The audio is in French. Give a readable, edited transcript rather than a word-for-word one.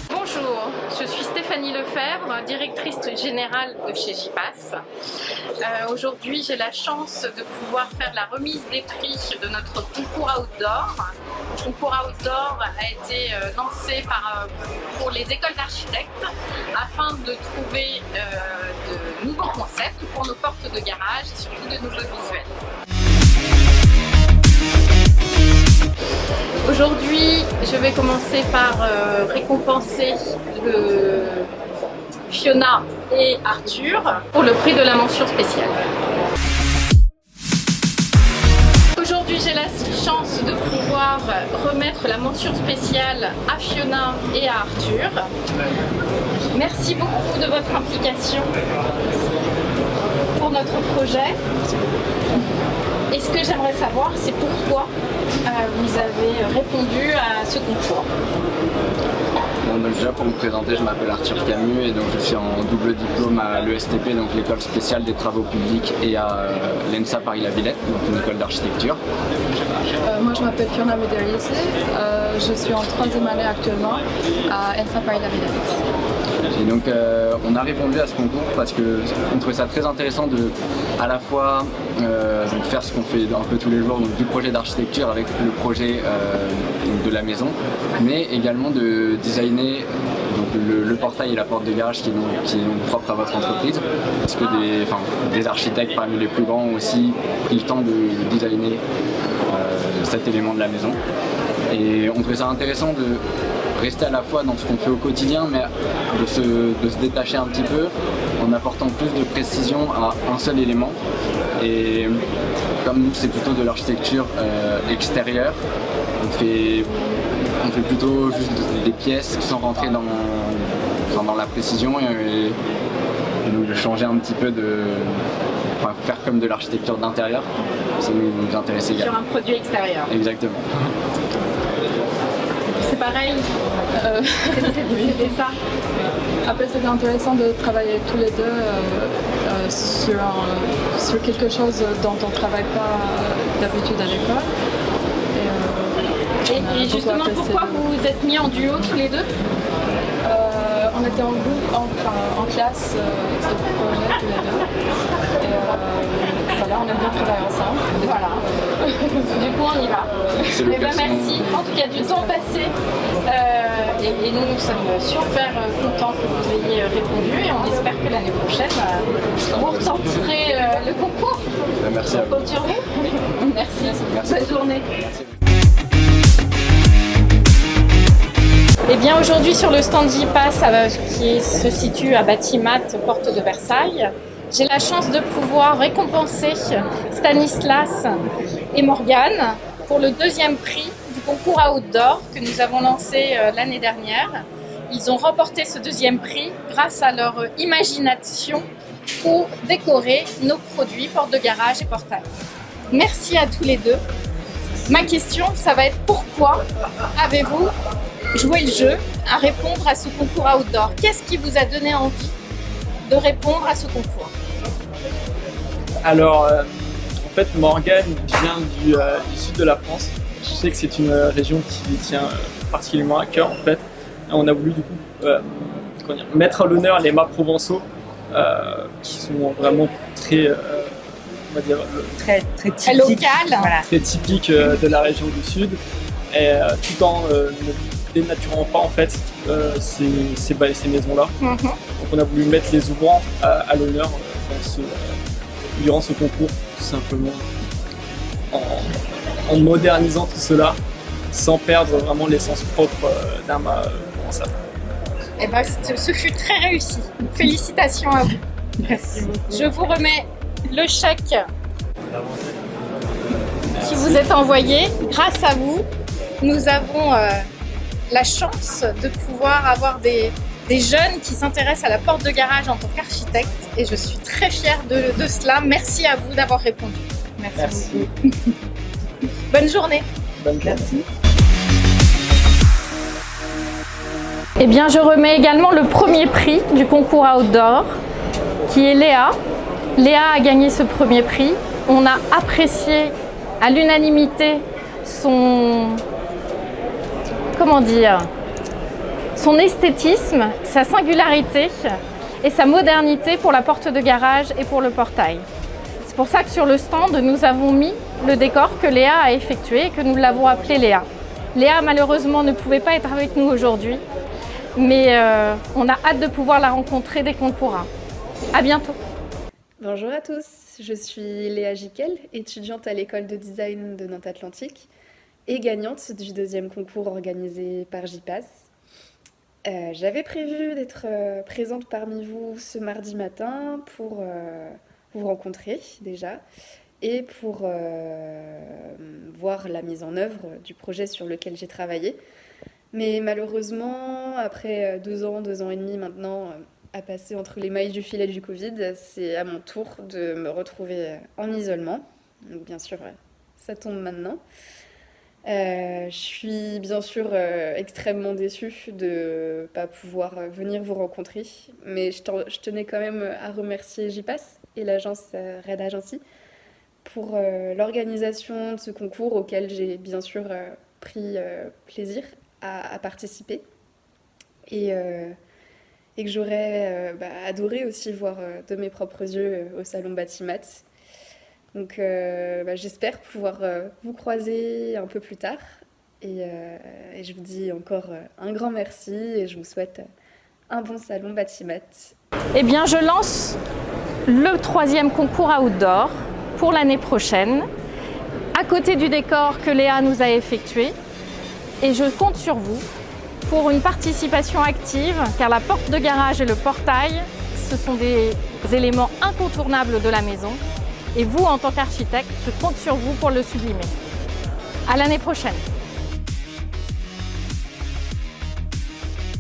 Bonjour, je suis Stéphanie Lefebvre, directrice générale de chez JPass. Aujourd'hui, j'ai la chance de pouvoir faire la remise des prix de notre concours outdoor. Le concours outdoor a été lancé pour les écoles d'architectes afin de trouver de nouveaux concepts pour nos portes de garage et surtout de nouveaux visuels. Aujourd'hui, je vais commencer par récompenser Fiona et Arthur pour le prix de la mention spéciale. Aujourd'hui, j'ai la chance de pouvoir remettre la mention spéciale à Fiona et à Arthur. Merci beaucoup de votre implication pour notre projet. Et ce que j'aimerais savoir, c'est pourquoi vous avez répondu à ce concours. Bon, donc déjà pour me présenter, je m'appelle Arthur Camus et donc je suis en double diplôme à l'ESTP, donc l'école spéciale des travaux publics, et à l'ENSA Paris-La Villette, donc une école d'architecture. Moi je m'appelle Fiona Mederiese, je suis en 3e année actuellement à ENSA Paris-La Villette. Et donc on a répondu à ce concours parce qu'on trouvait ça très intéressant de à la fois faire ce qu'on fait un peu tous les jours, donc du projet d'architecture avec le projet de la maison, mais également de designer donc, le portail et la porte de garage qui est donc propre à votre entreprise, parce que des architectes parmi les plus grands ont aussi pris le temps de designer cet élément de la maison. Et on trouvait ça intéressant de rester à la fois dans ce qu'on fait au quotidien, mais de se détacher un petit peu en apportant plus de précision à un seul élément. Et comme nous, c'est plutôt de l'architecture extérieure, on fait plutôt juste des pièces sans rentrer dans la précision et donc de changer un petit peu faire comme de l'architecture d'intérieur, ça nous intéresse également. Sur un produit extérieur. Exactement. C'est pareil, c'était ça. Après c'était intéressant de travailler tous les deux sur quelque chose dont on ne travaille pas d'habitude à l'école. Et justement, pourquoi vous vous êtes mis en duo tous les deux? On était en groupe, en classe de projet tous les deux. Et voilà, on aime bien travailler ensemble. Voilà. Du coup, on y va. Eh ben, merci. En tout cas, du temps passé. Et nous sommes super contents que vous ayez répondu et on espère que l'année prochaine, vous retenterez le concours. Merci à vous. Compte sur vous. Merci. Bonne journée. Merci. Et bien aujourd'hui sur le stand JPass qui se situe à Batimat, porte de Versailles, j'ai la chance de pouvoir récompenser Stanislas et Morgane pour le 2e prix du concours outdoor que nous avons lancé l'année dernière. Ils ont remporté ce 2e prix grâce à leur imagination pour décorer nos produits, portes de garage et portails. Merci à tous les deux. Ma question, ça va être pourquoi avez-vous joué le jeu à répondre à ce concours outdoor? Qu'est-ce qui vous a donné envie de répondre à ce concours? Alors, en fait, Morgane vient du sud de la France. Je sais que c'est une région qui lui tient particulièrement à cœur, en fait. Et on a voulu, du coup, mettre à l'honneur les mâts provençaux, qui sont vraiment très, on va dire, très typiques, local. Voilà. Très typiques de la région du sud, et tout en ne dénaturant pas en fait ces maisons-là. Donc on a voulu mettre les ouvrants à l'honneur durant ce concours, tout simplement, en modernisant tout cela, sans perdre vraiment l'essence propre d'un mât provençal. Eh ben, ce fut très réussi. Félicitations à vous. Merci beaucoup. Je vous remets le chèque qui vous est envoyé. Grâce à vous, nous avons la chance de pouvoir avoir des jeunes qui s'intéressent à la porte de garage en tant qu'architecte et je suis très fière de cela. Merci à vous d'avoir répondu. Merci Merci. Bonne journée. Bonne journée. Merci. Eh bien, je remets également le 1er prix du concours outdoor qui est Léa. Léa a gagné ce 1er prix. On a apprécié à l'unanimité son... comment dire, son esthétisme, sa singularité et sa modernité pour la porte de garage et pour le portail. C'est pour ça que sur le stand, nous avons mis le décor que Léa a effectué et que nous l'avons appelé Léa. Léa, malheureusement, ne pouvait pas être avec nous aujourd'hui, mais on a hâte de pouvoir la rencontrer dès qu'on le pourra. À bientôt. Bonjour à tous, je suis Léa Giquel, étudiante à l'école de design de Nantes Atlantique et gagnante du 2e concours organisé par JPAS. J'avais prévu d'être présente parmi vous ce mardi matin pour vous rencontrer déjà et pour voir la mise en œuvre du projet sur lequel j'ai travaillé. Mais malheureusement, après 2 ans et demi maintenant à passer entre les mailles du filet du Covid, c'est à mon tour de me retrouver en isolement. Donc bien sûr, ça tombe maintenant. Je suis bien sûr extrêmement déçue de ne pas pouvoir venir vous rencontrer, mais je tenais quand même à remercier JPAS et l'agence Red Agency pour l'organisation de ce concours auquel j'ai bien sûr pris plaisir à participer et que j'aurais adoré aussi voir de mes propres yeux au salon Batimat. Donc j'espère pouvoir vous croiser un peu plus tard et je vous dis encore un grand merci et je vous souhaite un bon salon Batimat. Eh bien, je lance le 3e concours outdoor pour l'année prochaine, à côté du décor que Léa nous a effectué. Et je compte sur vous pour une participation active, car la porte de garage et le portail, ce sont des éléments incontournables de la maison. Et vous, en tant qu'architecte, je compte sur vous pour le sublimer. À l'année prochaine.